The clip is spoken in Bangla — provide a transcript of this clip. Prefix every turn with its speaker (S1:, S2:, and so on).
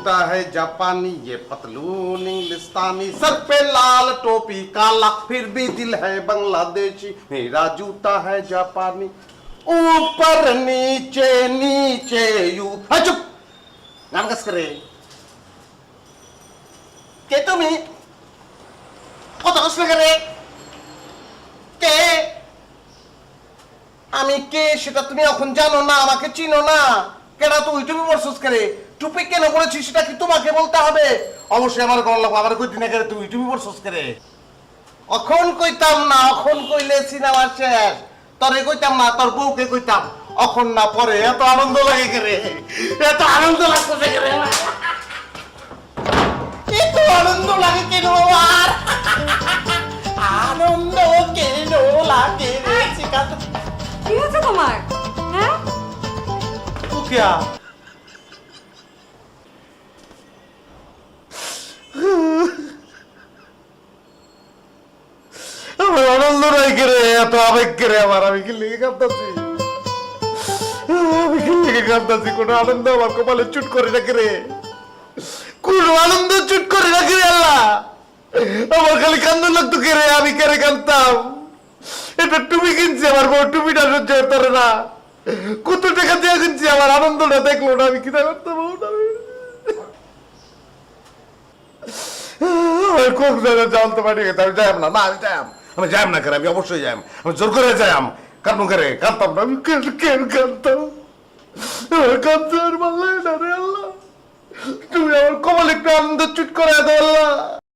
S1: जूता है जापानी, ये पतलून इंग्लिस्तानी, सर पे लाल टोपी काला, फिर भी दिल है बांग्लादेशी। मेरा जूता है जापानी, ऊपर नीचे नीचे यू। हाँ चुप, गान कस करे কে তুমি? কত কষ্ট করে কে? আমি কে সেটা তুমি এখন জানো না, আমাকে চিনো না। কেডা তুই? তুমি বলছস করে টুপি কেন পরেছিস সেটা কি তোমাকে বলতে হবে? অবশ্যই আমার গল লাগবে, আবার কই দিনে করে তুমি বলছস করে। এখন কইতাম না, এখন কইলে সিনেমা শেষ। তোরে কইতাম না, তোর বউকে কইতাম। এখন না পরে এত আনন্দ লাগে করে, এত আনন্দ লাগতেছে করে, এত আনন্দ লাগে কেন আর? আনন্দ কেন লাগে রে চিকাত?
S2: কি হয়েছে তোমার? হ্যাঁ,
S1: तू क्या? আমার আনন্দ নাই করে, এত আবেগ করে আমার। আমি কি লেগে কাঁদতাছি? আমি কি লেগে কাঁদতাছি? কোনো আনন্দ আমার কপালে চুট করে না করে, কোন আনন্দ চুট করে না করে আল্লাহ। আমার খালি কান্দন লাগতো কেরে, আমি কেরে কান্দতাম? এটা টুপি কিনছি, আমার বউ টুপিটা সহ্য করতে পারে না। কত টাকা দিয়ে কিনছি, আমার আনন্দটা দেখলো না, আমি কি করতে বউটা? কোন জায়গায় জানতে পারি? আমি যাইম না, না আমি যাইম, আমি যাইম না করে, আমি অবশ্যই যাইম, আমি জোর করে যাইম। কারণ করে কাঁদতাম না, আমি কেন কাঁদতাম? কাঁদতে আর ভালো লাগে না রে আল্লাহ। তুমি আমার কপালে একটু আনন্দ চুট করে দাও আল্লাহ।